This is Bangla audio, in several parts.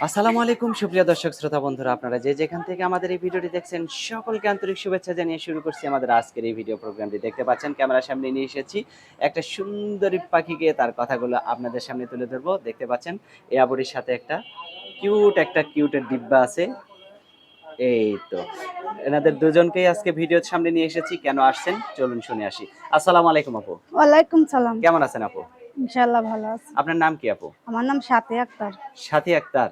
আসসালামু আলাইকুম সুপ্রিয় দর্শক শ্রোতা বন্ধুরা, আপনারা যে যেখান থেকে আমাদের এই ভিডিওটি দেখছেন সকলকে আন্তরিক শুভেচ্ছা জানিয়ে শুরু করছি আমাদের আজকের এই ভিডিও প্রোগ্রামটি। দেখতে পাচ্ছেন ক্যামেরার সামনে নিয়ে এসেছি একটা সুন্দরী পাখিকে, তার কথাগুলো আপনাদের সামনে তুলে ধরবো। দেখতে পাচ্ছেন এই আবুরির সাথে একটা কিউটের ডিব্বা আছে। এই তো এনাদের দুজনকেই আজকে ভিডিওর সামনে নিয়ে এসেছি। কেন আসছেন চলুন শুনে আসি। আসসালামু আলাইকুম আপু। ওয়ালাইকুম সালাম। কেমন আছেন আপু? ইনশাআল্লাহ ভালো আছি। আপনার নাম কি আপু? আমার নাম সাথী আক্তার। সাথী আক্তার।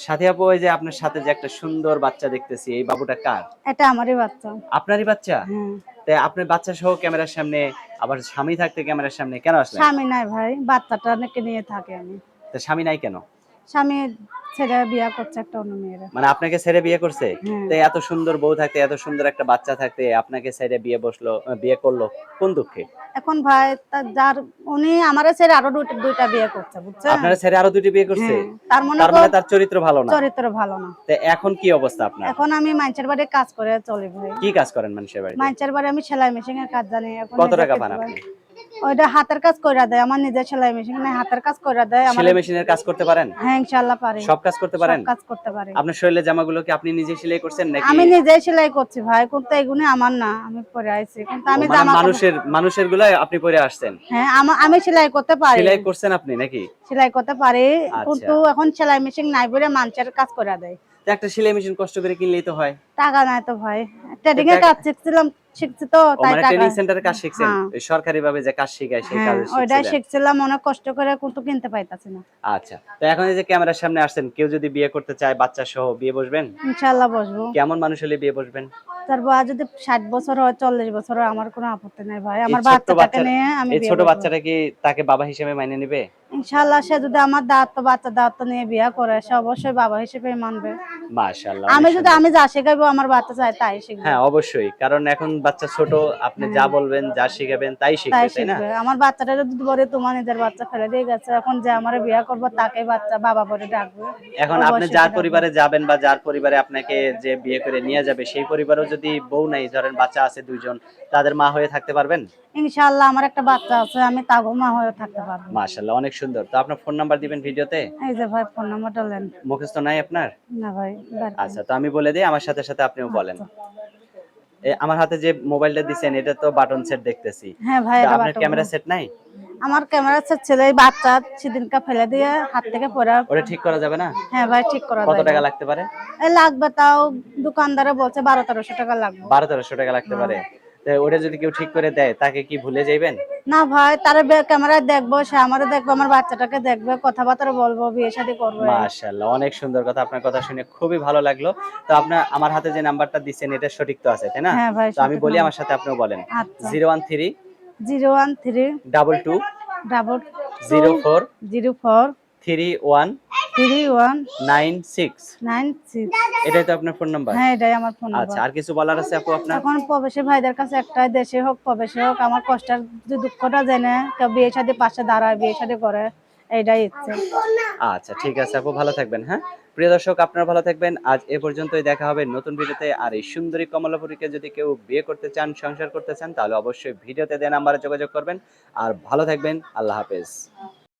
সাথী আপু, ওই যে আপনার সাথে যে একটা সুন্দর বাচ্চা দেখতেছি, এই বাবুটা কার? এটা আমারই বাচ্চা। আপনারই বাচ্চা? হ্যাঁ। তাই আপনার বাচ্চা সহ ক্যামেরার সামনে, আবার স্বামী থাকতে ক্যামেরার সামনে কেন আসলেন? স্বামী নাই ভাই, বাচ্চাটা নাকি নিয়ে থাকি আমি। তা স্বামী নাই কেন? স্বামী ছেড়ে বিয়া করছে একটা অন্য মেয়েরা। মানে আপনাকে ছেড়ে বিয়ে করছে? হ্যাঁ। তাই এত সুন্দর বউ থাকতে, এত সুন্দর একটা বাচ্চা থাকতে আপনাকে ছেড়ে বিয়ে করলো কোন দুঃখে? এখন ভাই যার উনি আমারে ছেড়ে আরো দুইটা বিয়ে করছে, বুঝছেন? আপনারা ছেড়ে আরো দুটি বিয়ে করছে? হ্যাঁ। তার মানে তার চরিত্র ভালো না? চরিত্র ভালো না। তো এখন কি অবস্থা আপনার? এখন আমি মানুষের বাড়ি কাজ করে চলি ভাই। কি কাজ করেন মানুষের বাড়িতে? মানুষের বাড়ি আমি সেলাই মেশিনের কাজ জানি। এখন কত টাকা পান আপনি? ওইটা হাতের কাজ কইরা দেয়, আমার নিজের সেলাই মেশিন নাই, হাতের কাজ কইরা দেয় আমার। সেলাই মেশিনের কাজ করতে পারেন? হ্যাঁ ইনশাআল্লাহ পারি। সব কাজ করতে পারেন? সব কাজ করতে পারি। আপনার শরীরের জামাগুলো কি আপনি নিজে সেলাই করছেন নাকি? আমি নিজেই সেলাই করছি ভাই, কিন্তু এগুলো আমার না, আমি পরে আইছি, কিন্তু আমি মানে জামা মানুষের গুলো আপনি পরে আসছেন? হ্যাঁ আমি সেলাই করতে পারি। সেলাই করছেন আপনি নাকি? সেলাই করতে পারি, আচ্ছা। কিন্তু এখন সেলাই মেশিন নাই বলে মানুষের কাজ করে দেয়। তো একটা সেলাই মেশিন কষ্ট করে কিনলেই তো হয়। টাকা নাই তো ভাই। ট্রেডিং এর কাজ শিখছি তো, তাই মানে টাকা। ট্রেনিং সেন্টারে কাজ শিখছেন? হ্যাঁ। ওই সরকারি ভাবে যে কাজ শেখায় সেই হ্যাঁ কাজ ওইটাই শিখছিলেন? শিখছিলাম অনেক কষ্ট করে, কিন্তু কিনতে পাইতাছি না। আচ্ছা, তো এখন এই যে ক্যামেরার সামনে আসছেন, কেউ যদি বিয়ে করতে চায় বাচ্চা সহ, বিয়ে বসবেন? ইনশাআল্লাহ বসবো। কেমন মানুষ হলে বিয়ে বসবেন? তার বয়স যদি 60 বছর হয়, 40 বছর হয়, আমার কোনো আপত্তি নাই ভাই। এই আমার ছোট্ট বাচ্চাটাকে বাচ্চা, নিয়ে আমি এই বিয়ে ছোট বসবো। বাচ্চাটা কি তাকে বাবা হিসেবে মাইনে নেবে? ইনশাআল্লাহ সে যদি আমার বাচ্চা নিয়ে বিয়ে করে, সে অবশ্যই বাবা হিসেবে মানবে। মাশাআল্লাহ, আমি অনেক সুন্দর। আমি যা শেখাবো আমার বাচ্চা চাই তাই শিখবে। হ্যাঁ অবশ্যই, কারণ এখন বাচ্চা ছোট, আপনি যা বলবেন যা শিখাবেন তাই শিখবে, তাই না? আমার বাচ্চাটা যদি বলে তোমার নিজের বাচ্চা ফেলে দিয়ে গেছে, এখন যে আমার বিয়ে করবো তাকে বাচ্চা বাবা বলে ডাকবে। এখন আপনি অবশ্যই যার সেটা পরিবারে যাবেন বা যার পরিবারে আপনাকে যে বিয়ে করে নিয়ে যাবে, সেই পরিবারেও যদি বউ নাই, ধরেন বাচ্চা আছে দুইজন, তাদের মা হয়ে থাকতে পারবেন? ইনশাআল্লাহ আমার একটা বাচ্চা আছে, আমি তাগো মা হয়ে থাকতে পারবো। মাশাআল্লাহ, অনেক সুন্দর। তো আপনার ফোন নাম্বার দিবেন ভিডিওতে? এই যে ভাই ফোন নাম্বারটা নেন। মুখস্থ নাই আপনার? না ভাই আচ্ছা, তো আমি বলে দিই, আমার সাথে সাথে আপনিও বলেন। আচ্ছা। আমার হাতে যে মোবাইলটা দিছেন এটা তো বাটন সেট দেখতেছি। হ্যাঁ ভাই, তা এটা আপনার বাটন। ক্যামেরা সেট নাই? আমার ক্যামেরা সেট ছিল, এই বাচ্চা সেদিনকা ফেলে দিয়ে হাত থেকে পড়ে। ওটা ঠিক করা যাবে না? হ্যাঁ ভাই, ঠিক করা কত যায় টাকা না। লাগতে পারে? এই লাগবে, তাও দোকানদারে বলছে 1200-1300 টাকা লাগবে। 1200-1300 টাকা লাগতে পারে? তো ওটা যদি কেউ ঠিক করে দেয়, তাকে কি ভুলে যাইবেন? না ভাই, তারা ক্যামেরায় দেখবো, সে আমারও দেখবো, আমার বাচ্চাটাকে দেখবে, কথাবার্তা বলবো, বিয়ে শাদী করবো। মাশাআল্লাহ, অনেক সুন্দর কথা। আপনার কথা শুনে খুবই ভালো লাগলো। তো আপনার আমার হাতে যে নাম্বারটা দিচ্ছেন এটা সঠিক তো আছে, তাই না? হ্যাঁ ভাই, তো আমি বলি, আমার সাথে আপনিও বলেন। আচ্ছা। 013 013 22 04 04 31 31 96। 96। এটাই তো আপনার ফোন নাম্বার? হ্যাঁ এটাই আমার ফোন নাম্বার। আচ্ছা, আর কিছু বলার আছে আপু আপনার? এখন প্রবাসী ভাইদের কাছে একটাই, দেশে হোক প্রবাসী হোক, আমার কষ্টের যে দুঃখটা জেনে কেউ বিয়ে শাদী পাশে দাঁড়ায়, বিয়ে শাদী করে, এইটাই ইচ্ছে। আচ্ছা ঠিক আছে আপু, ভালো থাকবেন। হ্যাঁ প্রিয় দর্শক, আপনারা ভালো থাকবেন। আজ এ পর্যন্তই, দেখা হবে নতুন ভিডিওতে। আর এই সুন্দরী কমলাপুরীকে যদি কেউ বিয়ে করতে চান, সংসার করতে চান, তাহলে অবশ্যই ভিডিওতে দেওয়া নাম্বারে যোগাযোগ করবেন। আর ভালো থাকবেন, আল্লাহ হাফেজ।